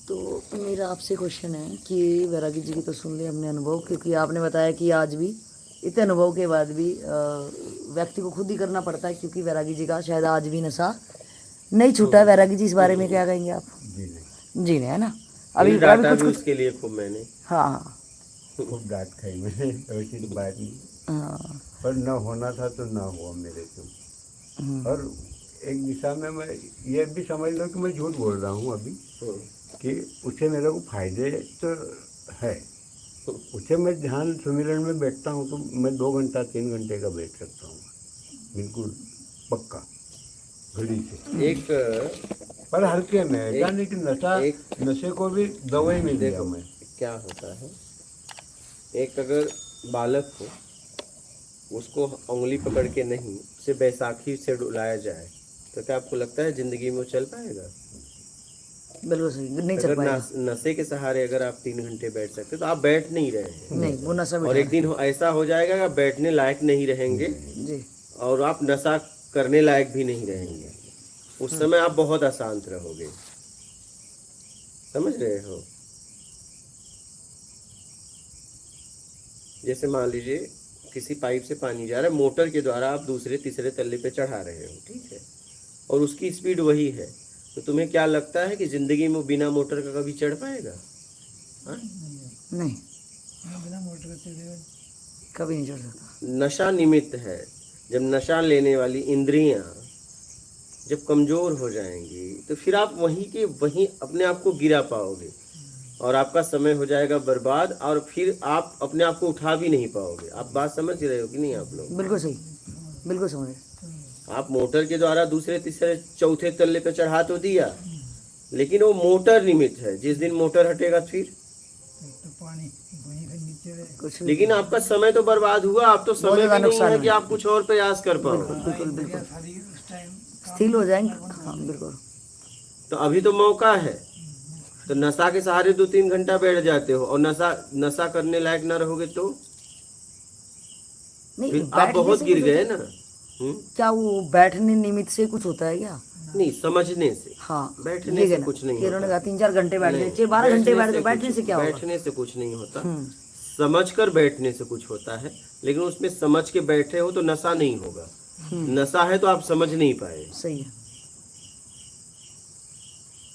तो मेरा आपसे क्वेश्चन है कि वैरागी जी की तो सुन लिया हमने अनुभव, क्योंकि आपने बताया कि आज भी इतने अनुभव के बाद भी व्यक्ति को खुद ही करना पड़ता है, क्योंकि वैरागी जी का शायद आज भी नशा नहीं छूटा है। वैरागी जी इस बारे में क्या कहेंगे आप? जी नहीं, है ना? अभी डांटा कुछ भी कुछ उसके लिए खूब मैंने। हाँ हाँ खूब डांट खाई मैंने, ऐसी तो बात नहीं। हाँ पर न होना था तो ना हुआ मेरे से। और एक दिशा में मैं ये भी समझ लो कि मैं झूठ बोल रहा हूँ अभी, कि उससे मेरे को फायदे तो है। उससे मैं ध्यान सुमिरन में बैठता हूँ तो मैं 2 घंटा 3 घंटे का बैठ सकता हूँ, बिल्कुल पक्का घड़ी से। एक पर हल्के में यानी कि नशे को भी दवाई में दिया मैं। क्या होता है, एक अगर बालक हो उसको उंगली पकड़ के नहीं, उसे बैसाखी से डुलाया जाए तो क्या आपको लगता है जिंदगी में वो चल पाएगा? बिल्कुल सही, नहीं चल अगर पाएगा। नशे के सहारे अगर आप 3 घंटे बैठ सकते तो आप बैठ नहीं रहे हैं। नहीं, वो नशा और एक दिन ऐसा हो जाएगा कि आप बैठने लायक नहीं रहेंगे जी और आप नशा करने लायक भी नहीं रहेंगे। उस समय आप बहुत अशांत रहोगे, समझ रहे हो? जैसे मान लीजिए किसी पाइप से पानी जा रहा है, मोटर के द्वारा आप दूसरे तीसरे तल्ले पे चढ़ा रहे हो, ठीक है, और उसकी स्पीड वही है, तो तुम्हें क्या लगता है कि जिंदगी में बिना मोटर का कभी चढ़ पाएगा? हाँ? नहीं, बिना मोटर का चढ़ेगा कभी नहीं चढ़ सकता। नशा निमित्त है। जब नशा लेने वाली इंद्रियां जब कमजोर हो जाएंगी तो फिर आप वहीं के वहीं अपने आप को गिरा पाओगे और आपका समय हो जाएगा बर्बाद, और फिर आप अपने आप को उठा भी नहीं पाओगे। आप बात समझ रहे हो कि नहीं आप लोग? बिल्कुल सही, बिल्कुल समझ रहे। आप मोटर के द्वारा दूसरे तीसरे चौथे तल्ले पे चढ़ा तो दिया, लेकिन वो मोटर निमित्त है। जिस दिन मोटर हटेगा फिर पानी वहीं से नीचे कुछ लेकिन आपका समय तो बर्बाद हुआ। आप तो समय भी नहीं है कि आप कुछ और प्रयास कर पाओ। बिल्कुल बिल्कुल स्थिल हो जाएंगे। हाँ बिल्कुल। तो अभी तो मौका है, तो नशा के सहारे 2-3 घंटा बैठ जाते हो और नशा करने लायक ना रहोगे तो नहीं, फिर आप बहुत गिर गए ना। क्या वो बैठने निमित्त से कुछ होता है क्या? नहीं, समझने से। हाँ, बैठने से कुछ नहीं होता। उन्होंने कहा 3-4 घंटे बैठ जाए, 12 घंटे बैठने से क्या होगा? बैठने से कुछ नहीं होता, समझकर बैठने से कुछ होता है। लेकिन उसमें समझ के बैठे हो तो नशा नहीं होगा। नशा है तो आप समझ नहीं पाए। सही है।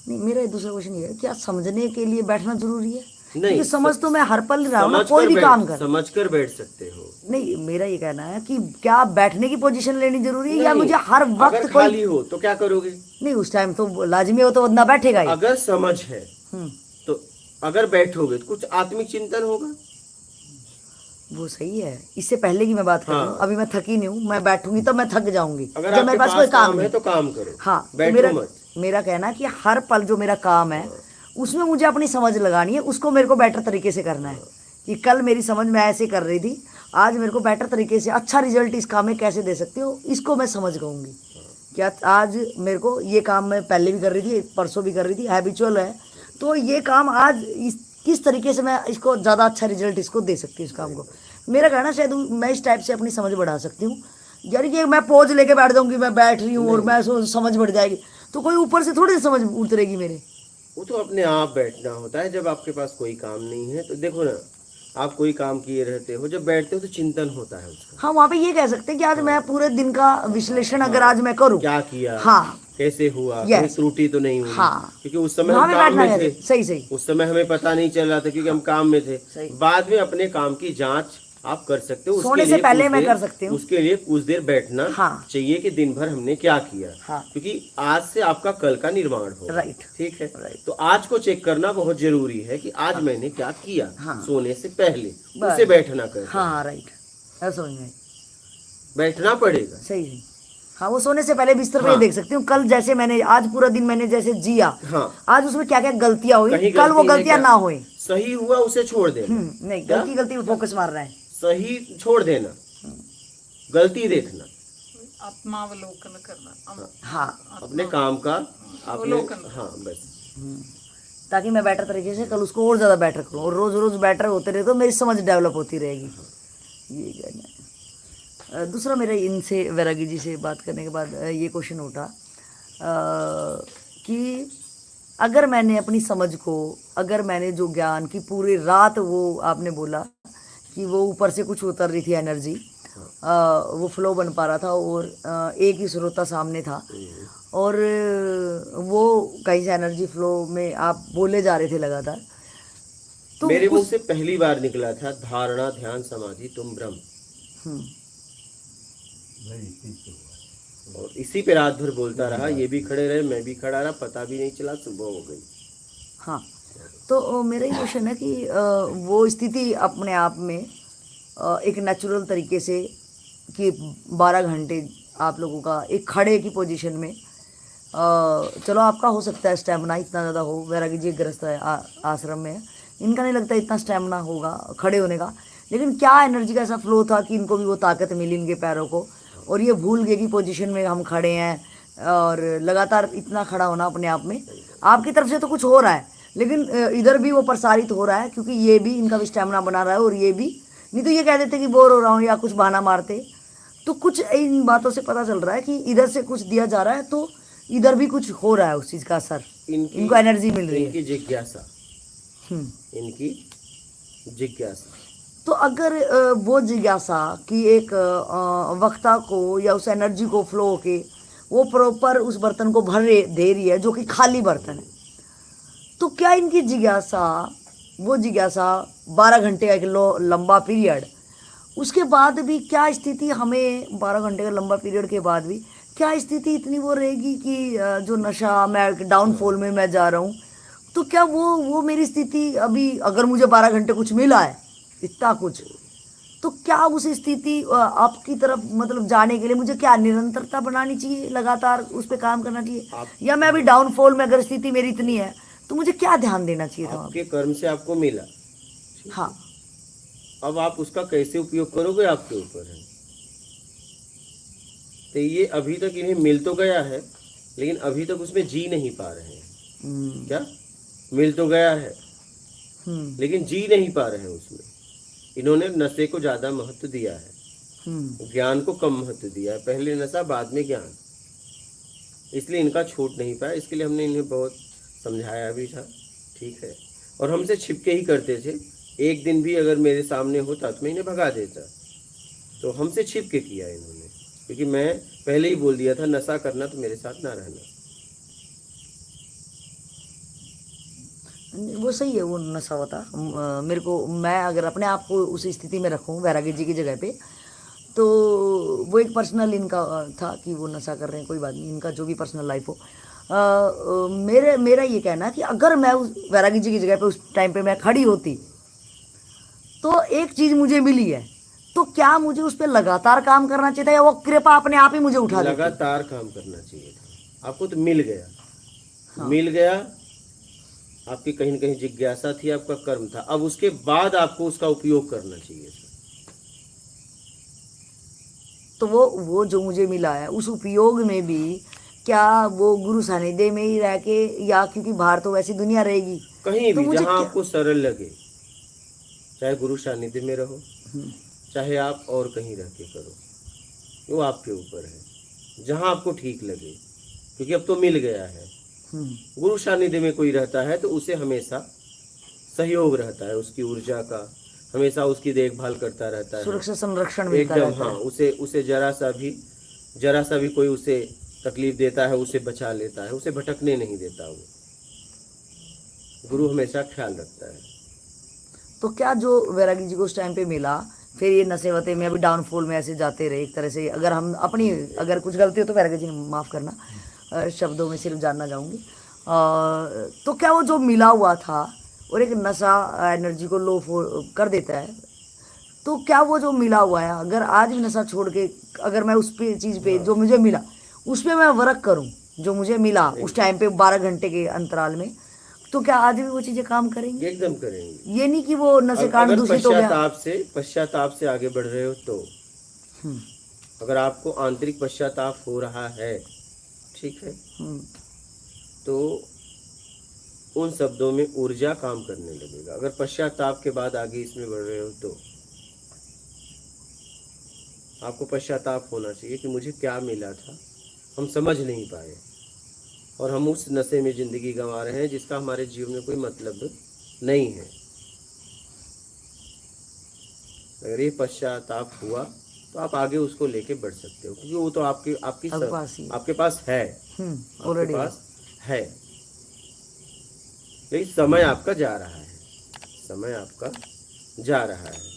नहीं, मेरा दूसरा क्वेश्चन ये है, क्या समझने के लिए बैठना जरूरी है? नहीं, समझ तो मैं हर पल रहा हूँ ना, कोई भी काम कर समझ कर बैठ सकते हो। नहीं, मेरा ये कहना है कि क्या बैठने की पोजीशन लेनी जरूरी है या मुझे हर वक्त अगर खाली हो तो क्या करोगे? नहीं, उस टाइम तो लाजमी हो तो बंदा बैठेगा ही। अगर समझ है तो अगर बैठोगे तो कुछ आत्मिक चिंतन होगा। वो सही है। इससे पहले की मैं बात कर रहा हूँ, अभी मैं थकी नहीं हूँ, मैं बैठूंगी तो मैं थक जाऊंगी। जब मेरे पास कोई काम है तो काम करो। हाँ, तो मेरा कहना है कि हर पल जो मेरा काम है उसमें मुझे अपनी समझ लगानी है, उसको मेरे को बेटर तरीके से करना है। कि कल मेरी समझ में ऐसे कर रही थी, आज मेरे को बेटर तरीके से अच्छा रिजल्ट इस काम में कैसे दे सकती हो, इसको मैं समझ गऊंगी। क्या आज मेरे को ये काम मैं पहले भी कर रही थी, परसों भी कर रही थी, हैबिचुअल है, तो ये काम आज किस तरीके से मैं इसको ज़्यादा अच्छा रिजल्ट इसको दे सकती हूँ इस काम को। मेरा कहना शायद मैं इस टाइप से अपनी समझ बढ़ा सकती हूँ। यानी कि मैं पोज लेके बैठ जाऊँगी, मैं बैठ रही हूँ और मैं समझ बढ़ जाएगी, तो कोई ऊपर से थोड़ी समझ उतरेगी मेरे। वो तो अपने आप बैठना होता है। जब आपके पास कोई काम नहीं है तो देखो ना, आप कोई काम किए रहते हो, जब बैठते हो तो चिंतन होता है उसका। हाँ, वहाँ पे ये कह सकते हैं कि आज मैं पूरे दिन का विश्लेषण अगर आज मैं करूँ, क्या किया, हाँ कैसे हुआ, कोई त्रुटि तो नहीं हुई। हाँ, क्योंकि उस समय हम काम में थे। सही उस समय हमें पता नहीं चल रहा था क्योंकि हम काम में थे। बाद में अपने काम की जांच आप कर सकते हो। सोने से पहले मैं कर सकती हूँ। उसके लिए कुछ देर बैठना चाहिए कि दिन भर हमने क्या किया, क्योंकि आज से आपका कल का निर्माण हो। राइट, ठीक है। तो आज को चेक करना बहुत जरूरी है कि आज मैंने क्या किया। सोने से पहले उसे बैठना कर। हाँ राइट, समझ में बैठना पड़ेगा। सही। हाँ, वो सोने से पहले बिस्तर पे देख सकती हूँ कल जैसे मैंने आज पूरा दिन मैंने जैसे जिया, आज उसमें क्या क्या गलतियां हुई, कल वो गलतियां ना हुई। सही हुआ उसे छोड़ देना। नहीं, गलती पे फोकस मार रहा है। सही छोड़ देना, गलती देखना, आत्मावलोकन करना। हाँ, अपने काम का अवलोकन। हाँ बस, ताकि मैं बेटर तरीके से कल उसको और ज्यादा बेटर करूँ और रोज रोज बेटर होते रहे तो मेरी समझ डेवलप होती रहेगी। ये कहना है। दूसरा मेरा इनसे वैरागी जी से बात करने के बाद ये क्वेश्चन उठा कि अगर मैंने अपनी समझ को, अगर मैंने जो ज्ञान की पूरी रात, वो आपने बोला कि वो ऊपर से कुछ उतर रही थी एनर्जी, वो फ्लो बन पा रहा था और एक ही श्रोता सामने था और वो कहीं से एनर्जी फ्लो में आप बोले जा रहे थे लगातार, तो मेरे मुंह से पहली बार निकला था धारणा ध्यान समाधि तुम ब्रह्म, भाई इसी से हुआ। और इसी पे रात भर बोलता रहा। ये भी खड़े रहे, मैं भी खड़ा रहा, पता भी नहीं चला, सुबह हो गई। हाँ, तो मेरा ये क्वेश्चन है कि वो स्थिति अपने आप में एक नेचुरल तरीके से कि 12 घंटे आप लोगों का एक खड़े की पोजीशन में, चलो आपका हो सकता है स्टेमिना इतना ज़्यादा हो, वैरागी जी ग्रस्त है आश्रम में है, इनका नहीं लगता इतना स्टेमिना होगा खड़े होने का, लेकिन क्या एनर्जी का ऐसा फ्लो था कि इनको भी वो ताकत मिली इनके पैरों को, और ये भूल गए कि पोजीशन में हम खड़े हैं और लगातार इतना खड़ा होना अपने आप में आपकी तरफ से तो कुछ हो रहा है, लेकिन इधर भी वो प्रसारित हो रहा है क्योंकि ये भी इनका भी स्टेमिना बना रहा है और ये भी, नहीं तो ये कह देते कि बोर हो रहा हूँ या कुछ बहाना मारते। तो कुछ इन बातों से पता चल रहा है कि इधर से कुछ दिया जा रहा है तो इधर भी कुछ हो रहा है उस चीज़ का असर, इनको एनर्जी मिल रही है। इनकी जिज्ञासा, इनकी जिज्ञासा। तो अगर वो जिज्ञासा कि एक वक्ता को या उस एनर्जी को फ्लो होके वो प्रॉपर उस बर्तन को भर दे रही है जो कि खाली बर्तन है, तो क्या इनकी जिज्ञासा, वो जिज्ञासा 12 घंटे का एक लंबा पीरियड, उसके बाद भी क्या स्थिति हमें 12 घंटे का लंबा पीरियड के बाद भी क्या स्थिति इतनी वो रहेगी कि जो नशा, मैं डाउनफॉल में मैं जा रहा हूँ, तो क्या वो मेरी स्थिति अभी, अगर मुझे 12 घंटे कुछ मिला है इतना कुछ, तो क्या उस स्थिति आपकी तरफ मतलब जाने के लिए मुझे क्या निरंतरता बनानी चाहिए, लगातार उस पर काम करना चाहिए, या मैं अभी डाउनफॉल में अगर स्थिति मेरी इतनी है तो मुझे क्या ध्यान देना चाहिए था? आपके कर्म से आपको मिला, हाँ, अब आप उसका कैसे उपयोग करोगे आपके ऊपर है। तो ये अभी तक इन्हें मिल तो गया है लेकिन अभी तक उसमें जी नहीं पा रहे हैं। क्या मिल तो गया है लेकिन जी नहीं पा रहे हैं उसमें। इन्होंने नशे को ज्यादा महत्व दिया है, ज्ञान को कम महत्व दिया है, पहले नशा बाद में ज्ञान, इसलिए इनका छूट नहीं पाया। इसके लिए हमने इन्हें बहुत समझाया भी था, ठीक है, और हमसे छिपके ही करते थे। एक दिन भी अगर मेरे सामने होता तो मैं इन्हें भगा देता, तो हमसे छिपके किया इन्होंने, क्योंकि मैं पहले ही बोल दिया था नशा करना तो मेरे साथ ना रहना। वो सही है, वो नशा होता मेरे को, मैं अगर अपने आप को उस स्थिति में रखूं वैरागी जी की जगह पे, तो वो एक पर्सनल इनका था कि वो नशा कर रहे हैं, कोई बात नहीं, इनका जो भी पर्सनल लाइफ हो। मेरा ये कहना है कि अगर मैं उस वैरागी जी की जगह पे उस टाइम पे मैं खड़ी होती तो एक चीज़ मुझे मिली है, तो क्या मुझे उस पर लगातार काम करना चाहिए था या वो कृपा अपने आप ही मुझे उठा देती? लगातार काम करना चाहिए था। आपको तो मिल गया, हाँ। मिल गया, आपकी कहीं न कहीं जिज्ञासा थी, आपका कर्म था, अब उसके बाद आपको उसका उपयोग करना चाहिए था। तो वो जो मुझे मिला है उस उपयोग में भी क्या वो गुरु सानिध्य में ही रह के, या क्योंकि बाहर तो वैसी दुनिया रहेगी कहीं तो भी जहाँ आपको सरल लगे, चाहे गुरु सानिध्य में रहो चाहे आप और कहीं रह के करो, वो आपके ऊपर है, जहाँ आपको ठीक लगे, क्योंकि अब तो मिल गया है। गुरु सानिध्य में कोई रहता है तो उसे हमेशा सहयोग रहता है, उसकी ऊर्जा का हमेशा उसकी देखभाल करता रहता है, सुरक्षा संरक्षण मिलता एकदम, रहता हाँ, है। उसे जरा सा भी कोई उसे तकलीफ देता है उसे बचा लेता है, उसे भटकने नहीं देता। वो गुरु हमेशा ख्याल रखता है। तो क्या जो वैरागी जी को उस टाइम पे मिला, फिर ये नशे वते में अभी डाउनफॉल में ऐसे जाते रहे एक तरह से, अगर हम अपनी अगर कुछ गलती हो तो वैरागी जी ने माफ़ करना, शब्दों में सिर्फ जानना चाहूँगी, तो क्या वो जो मिला हुआ था और एक नशा एनर्जी को लो कर देता है, तो क्या वो जो मिला हुआ है अगर आज भी नशा छोड़ के अगर मैं उस पे चीज़ पे जो मुझे मिला उस पर मैं वर्क करूं, जो मुझे मिला उस टाइम पे 12 घंटे के अंतराल में, तो क्या आज भी वो चीज़ें काम करेंगी? एकदम करेंगी। ये नहीं कि वो नशे कांड दूषित हो गया। पश्चाताप से आगे बढ़ रहे हो तो, अगर आपको आंतरिक पश्चाताप हो रहा है, ठीक है, तो उन शब्दों में ऊर्जा काम करने लगेगा। अगर पश्चाताप के बाद आगे इसमें बढ़ रहे हो तो आपको पश्चाताप होना चाहिए कि मुझे क्या मिला था, हम समझ नहीं पाए और हम उस नशे में जिंदगी गंवा रहे हैं जिसका हमारे जीवन में कोई मतलब नहीं है। अगर ये पश्चाताप हुआ तो आप आगे उसको लेके बढ़ सकते हो, क्योंकि वो तो आपके आपके पास ही है। आपके पास है, आपके ऑलरेडी पास है। लेकिन समय आपका जा रहा है, समय आपका जा रहा है।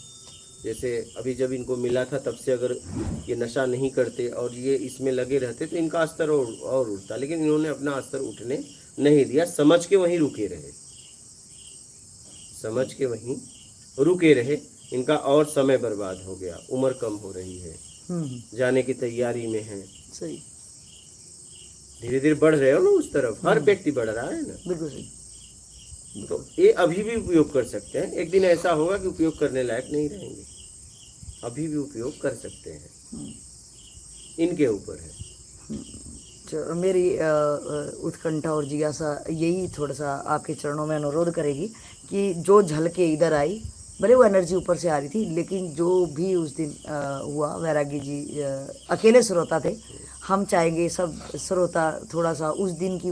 जैसे अभी जब इनको मिला था तब से अगर ये नशा नहीं करते और ये इसमें लगे रहते तो इनका स्तर और उठता, लेकिन इन्होंने अपना स्तर उठने नहीं दिया, समझ के वहीं रुके रहे, समझ के वहीं रुके रहे। इनका और समय बर्बाद हो गया, उम्र कम हो रही है, जाने की तैयारी में है, सही, धीरे धीरे बढ़ रहे हो ना उस तरफ, हर व्यक्ति बढ़ रहा है ना। बिल्कुल सही। तो ये अभी भी उपयोग कर सकते हैं, एक दिन ऐसा होगा कि उपयोग करने लायक नहीं रहेंगे, अभी भी उपयोग कर सकते हैं, इनके ऊपर है। चलो, मेरी उत्कंठा और जिज्ञासा यही थोड़ा सा आपके चरणों में अनुरोध करेगी कि जो झलके इधर आई, भले वो एनर्जी ऊपर से आ रही थी, लेकिन जो भी उस दिन हुआ, वैरागी जी अकेले श्रोता थे, हम चाहेंगे सब श्रोता थोड़ा सा उस दिन की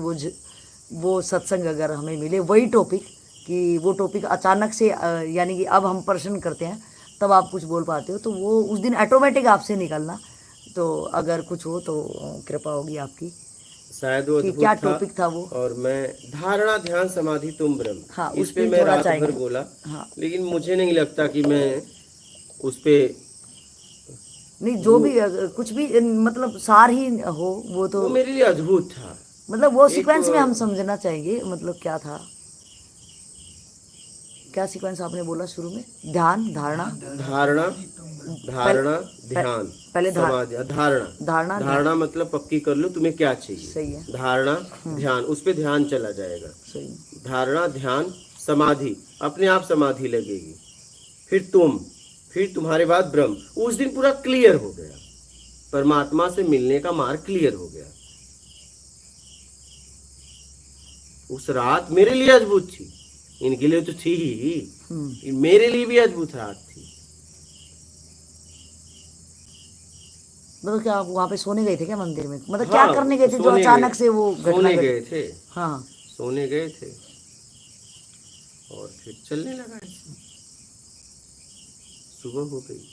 वो सत्संग अगर हमें मिले, वही टॉपिक, कि वो टॉपिक अचानक से यानी कि अब हम प्रश्न करते हैं तब आप कुछ बोल पाते हो, तो वो उस दिन ऑटोमेटिक आपसे निकलना, तो अगर कुछ हो तो कृपा होगी आपकी, शायद वो कि अद्भुत क्या था। टॉपिक था वो। और मैं धारणा ध्यान समाधि तुम ब्रह्म, हाँ, इस उस पे पे मैं थोड़ा रात भर चाहेंगे। बोला, हाँ, लेकिन मुझे नहीं लगता कि मैं उस पे नहीं, जो भी कुछ भी मतलब सार ही हो वो तो, वो मेरे लिए अद्भुत था। मतलब वो एक सीक्वेंस में हम समझना चाहेंगे, मतलब क्या था, क्या सीक्वेंस आपने बोला शुरू में? ध्यान, धारणा, धारणा, धारणा, ध्यान, पहले समाधि, धारणा, धारणा, धारणा मतलब पक्की कर लो तुम्हें क्या चाहिए, सही है, धारणा, ध्यान, उस पे ध्यान चला जाएगा, सही, धारणा, ध्यान, समाधि, अपने आप समाधि लगेगी, फिर तुम, फिर तुम्हारे बाद ब्रह्म। उस दिन पूरा क्लियर हो गया, परमात्मा से मिलने का मार्ग क्लियर हो गया। उस रात मेरे लिए अद्भुत थी, इनके लिए तो थी ही, मेरे लिए भी अद्भुत रात थी। मतलब क्या आप वहाँ पे सोने गए थे क्या मंदिर में? मतलब हाँ, क्या करने गए थे जो सोने अचानक गए- से वो घटना सोने घटी? गए थे, हाँ, सोने गए थे और फिर चलने लगा ऐसे। सुबह हो गई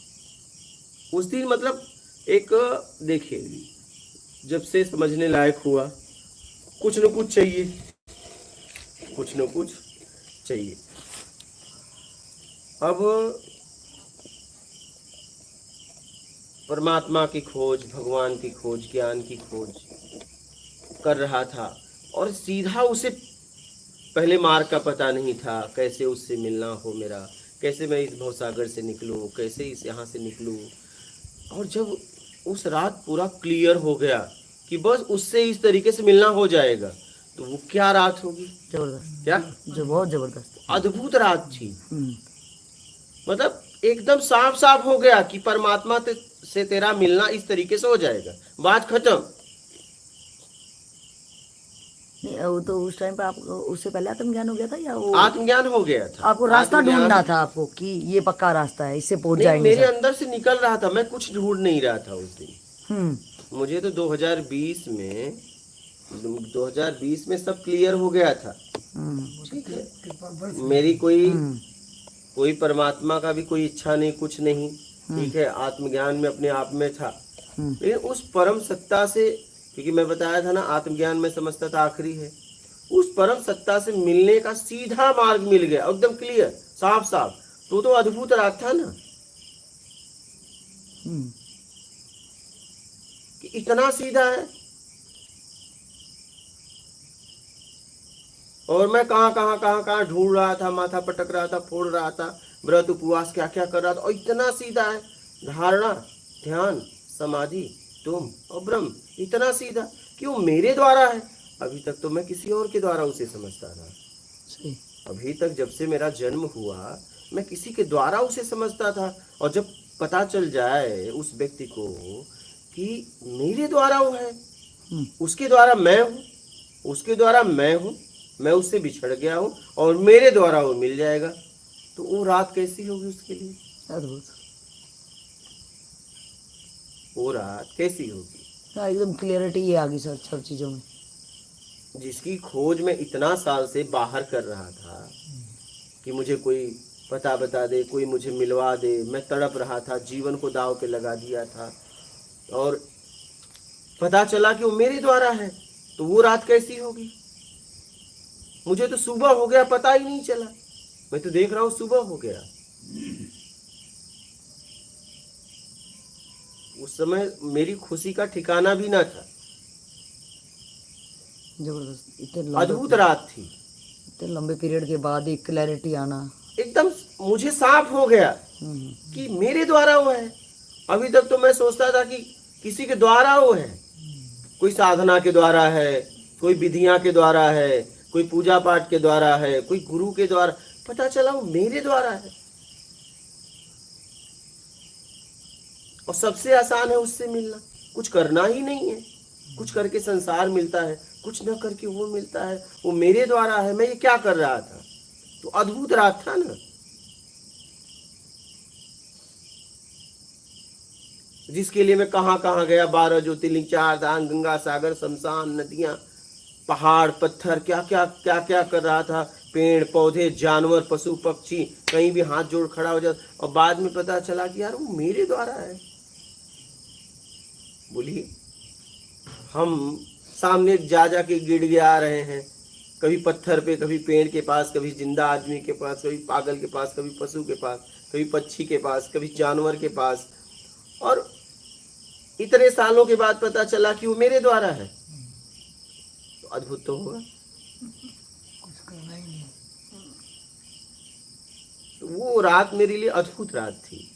उस दिन, मतलब एक, देखिए जब से समझने लायक हुआ, कुछ न कुछ चाहिए, कुछ न कुछ चाहिए। अब परमात्मा की खोज, भगवान की खोज, ज्ञान की खोज कर रहा था, और सीधा उसे पहले मार्ग का पता नहीं था, कैसे उससे मिलना हो मेरा, कैसे मैं इस भवसागर से निकलूं, कैसे इस यहाँ से निकलूं। और जब उस रात पूरा क्लियर हो गया कि बस उससे इस तरीके से मिलना हो जाएगा, तो वो क्या रात होगी, जबरदस्त, क्या जो बहुत जबरदस्त, अद्भुत रात थी। मतलब एकदम साफ साफ हो गया कि परमात्मा से तेरा मिलना इस तरीके से हो जाएगा, बात खत्म। नहीं, वो तो उस टाइम पे आपको उससे पहले आत्मज्ञान हो गया था, या वो आत्मज्ञान हो गया था, आपको रास्ता आत्मज्ञान- ढूंढना था आपको कि ये पक्का रास्ता है, इससे पहुंच नहीं, जाएंगे मेरे सब? अंदर से निकल रहा था, मैं कुछ ढूंढ नहीं रहा था उस दिन। मुझे तो 2020 में सब क्लियर हो गया था, ठीक है। मेरी कोई परमात्मा का भी कोई इच्छा नहीं, कुछ नहीं, ठीक है। आत्मज्ञान में अपने आप में था, लेकिन उस परम सत्ता से, क्योंकि मैं बताया था ना आत्मज्ञान में समझता था आखिरी है, उस परम सत्ता से मिलने का सीधा मार्ग मिल गया, एकदम क्लियर, साफ साफ। तो अद्भुत रात था ना, कि इतना सीधा है। और मैं कहाँ ढूंढ रहा था, माथा पटक रहा था, फोड़ रहा था, व्रत उपवास क्या क्या कर रहा था, और इतना सीधा है। धारणा, ध्यान, समाधि, तुम और ब्रह्म, इतना सीधा कि वो मेरे द्वारा है। अभी तक तो मैं किसी और के द्वारा उसे समझता था। अभी तक जब से मेरा जन्म हुआ मैं किसी के द्वारा उसे समझता था, और जब पता चल जाए उस व्यक्ति को कि मेरे द्वारा वो है, उसके द्वारा मैं हूँ, उसके द्वारा मैं हूँ, मैं उससे बिछड़ गया हूँ और मेरे द्वारा वो मिल जाएगा, तो वो रात कैसी होगी उसके लिए, अद्भुत, वो रात कैसी होगी। हाँ, एकदम क्लियरिटी ये आ गई सर सब चीज़ों में। जिसकी खोज मैं इतना साल से बाहर कर रहा था कि मुझे कोई पता बता दे, कोई मुझे मिलवा दे, मैं तड़प रहा था, जीवन को दांव पे लगा दिया था, और पता चला कि वो मेरे द्वारा है, तो वो रात कैसी होगी? मुझे तो सुबह हो गया, पता ही नहीं चला। मैं तो देख रहा हूं सुबह हो गया। उस समय मेरी खुशी का ठिकाना भी ना था। जबरदस्त, अद्भुत रात थी। इतने लंबे पीरियड के बाद एक क्लैरिटी आना। एकदम मुझे साफ हो गया कि मेरे द्वारा वो है। अभी तक तो मैं सोचता था कि किसी के द्वारा वो है, कोई साधना के द्वारा है, कोई विधियां के द्वारा है, कोई पूजा पाठ के द्वारा है, कोई गुरु के द्वारा। पता चला वो मेरे द्वारा है। और सबसे आसान है उससे मिलना, कुछ करना ही नहीं है। कुछ करके संसार मिलता है, कुछ न करके वो मिलता है। वो मेरे द्वारा है। मैं ये क्या कर रहा था? तो अद्भुत रात था ना, जिसके लिए मैं कहां कहां गया। 12 ज्योतिर्लिंग, 4 धाम, गंगा सागर, शमशान, नदियां, पहाड़, पत्थर, क्या क्या कर रहा था। पेड़ पौधे, जानवर, पशु पक्षी, कहीं भी हाथ जोड़ खड़ा हो जाता। और बाद में पता चला कि यार वो मेरे द्वारा है। बोलिए, हम सामने जा के गिड़गिड़ा रहे हैं, कभी पत्थर पे, कभी पेड़ के पास, कभी जिंदा आदमी के पास, कभी पागल के पास, कभी पशु के पास, कभी पक्षी के पास, कभी जानवर के पास। और इतने सालों के बाद पता चला कि वो मेरे द्वारा है। तो अद्भुत तो होगा। कुछ करना ही नहीं। तो वो रात मेरे लिए अद्भुत रात थी।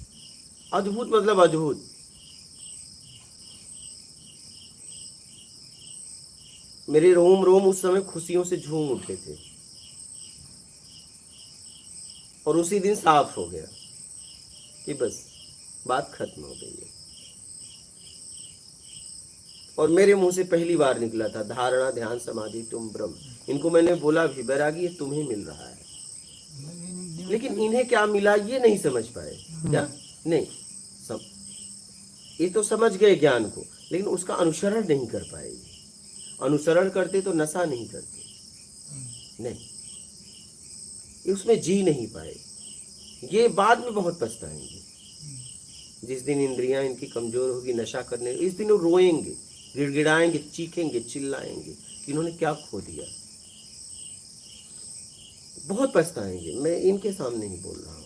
अद्भुत मतलब अद्भुत। मेरे रोम रोम उस समय खुशियों से झूम उठे थे। और उसी दिन साफ हो गया कि बस बात खत्म हो गई है। और मेरे मुंह से पहली बार निकला था, धारणा, ध्यान, समाधि, तुम ब्रह्म। इनको मैंने बोला भी, बैरागी ये तुम्हें मिल रहा है। लेकिन इन्हें क्या मिला ये नहीं समझ पाए। क्या नहीं ये तो समझ गए ज्ञान को, लेकिन उसका अनुसरण नहीं कर पाएगी। अनुसरण करते तो नशा नहीं करते, नहीं, ये उसमें जी नहीं पाए। ये बाद में बहुत पछताएंगे। जिस दिन इंद्रियां इनकी कमजोर होगी नशा करने, इस दिन वो रोएंगे, गिड़गिड़ाएंगे, चीखेंगे, चिल्लाएंगे कि इन्होंने क्या खो दिया। बहुत पछताएंगे। मैं इनके सामने ही बोल रहा हूँ।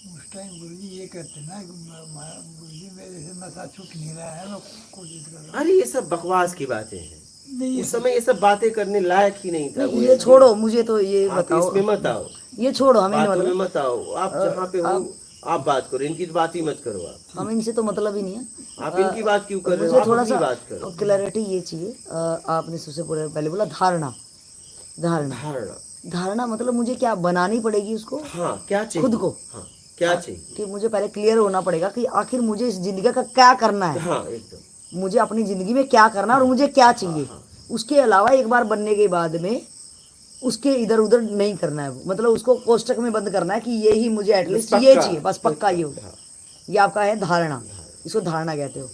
उस टाइम गुरुजी ये कहते ना कि गुरुजी मेरे से नशा छूट नहीं रहा है, मैं कोशिश कर रहा हूँ। अरे ये सब बकवास की बातें हैं। नहीं, उस समय ये सब बातें करने लायक ही नहीं था। ये छोड़ो, मुझे तो ये आप बताओ, इसमें मत आओ, ये छोड़ो, हमें बातों में मतलब मत आओ। आप जहाँ पे हो आप बात करो, इनकी बात ही मत करो। आप हम इनसे तो मतलब ही नहीं है। आप इनकी बात क्यों कर रहे हो? मुझे आप थोड़ा अपनी सा बात करो। क्लैरिटी ये चाहिए। आपने सबसे पहले बोला धारणा। धारणा धारणा, धारणा मतलब मुझे क्या बनानी पड़ेगी उसको? हाँ, क्या चाहिए खुद को। हाँ, क्या चाहिए? कि मुझे पहले क्लियर होना पड़ेगा कि आखिर मुझे इस जिंदगी का क्या करना है। हाँ, एकदम। मुझे अपनी जिंदगी में क्या करना है और मुझे क्या चाहिए। उसके अलावा एक बार बनने के बाद में उसके इधर उधर नहीं करना है। मतलब उसको कोष्टक में बंद करना है कि ये ही मुझे एटलीस्ट ये चाहिए, बस पक्का ये हो गया। ये आपका है धारणा, इसको धारणा कहते हो।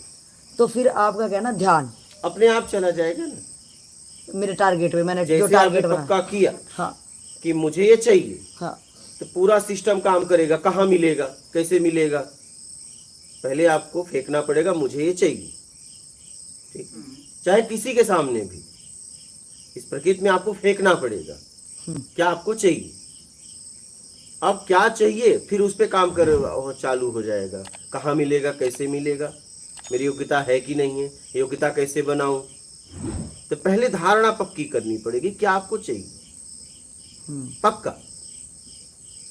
तो फिर आपका कहना ध्यान अपने आप चला जाएगा ना। मेरे टारगेट पे, मैंने जो जैसे आपने टारगेट बना। पक्का किया हाँ कि मुझे ये चाहिए, हाँ तो पूरा सिस्टम काम करेगा। कहाँ मिलेगा, कैसे मिलेगा? पहले आपको फेंकना पड़ेगा, मुझे ये चाहिए। ठीक, चाहे किसी के सामने भी इस प्रकृति में आपको फेंकना पड़ेगा। क्या आपको चाहिए? अब क्या चाहिए, फिर उस पे काम कर चालू हो जाएगा। कहाँ मिलेगा, कैसे मिलेगा, मेरी योग्यता है कि नहीं है, योग्यता कैसे बनाऊं। तो पहले धारणा पक्की करनी पड़ेगी, क्या आपको चाहिए पक्का।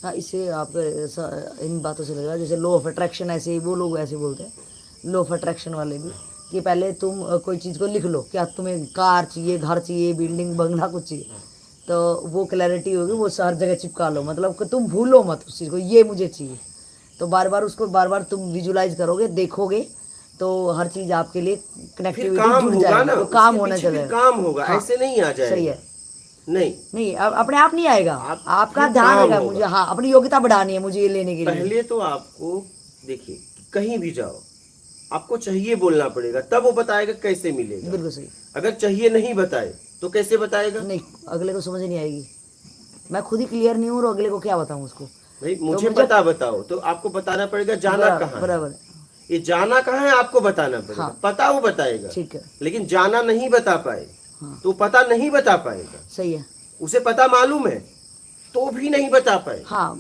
हाँ, इससे आप इन बातों से लग रहा है जैसे लॉ ऑफ अट्रैक्शन, ऐसे ही वो लोग ऐसे बोलते हैं लॉ ऑफ अट्रैक्शन वाले भी, कि पहले तुम कोई चीज़ को लिख लो, क्या तुम्हें कार चाहिए, घर चाहिए, बिल्डिंग बंगला कुछ चाहिए, तो वो क्लैरिटी होगी, वो हर जगह चिपका लो। मतलब कि तुम भूलो मत उस चीज़ को, ये मुझे चाहिए। तो बार बार उसको बार बार तुम विजुलाइज करोगे, देखोगे, तो हर चीज़ आपके लिए कनेक्टिविटी जुड़ जाएगी, तो काम होना चाहिए। काम होगा, ऐसे नहीं आ जाएगा। सही है। नहीं, अपने आप नहीं आएगा। आपका फिर ध्यान काम रहेगा, होगा। मुझे हाँ अपनी योग्यता बढ़ानी है, मुझे ये लेने के लिए। पहले तो आपको देखिए, कहीं भी जाओ आपको चाहिए बोलना पड़ेगा, तब वो बताएगा कैसे मिलेगा। बिल्कुल सही। अगर चाहिए नहीं बताए तो कैसे बताएगा? नहीं, अगले को समझ नहीं आएगी। मैं खुद ही क्लियर नहीं हूँ और अगले को क्या बताऊँ उसको। भाई मुझे पता बताओ, तो आपको बताना पड़ेगा जाना कहाँ है। बराबर, ये जाना कहाँ है आपको बताना पड़ेगा। हाँ। पता वो बताएगा, ठीक है, लेकिन जाना नहीं बता पाए हाँ। तो पता नहीं बता पाएगा। सही है। उसे पता मालूम है तो भी नहीं बता पाए। हाँ।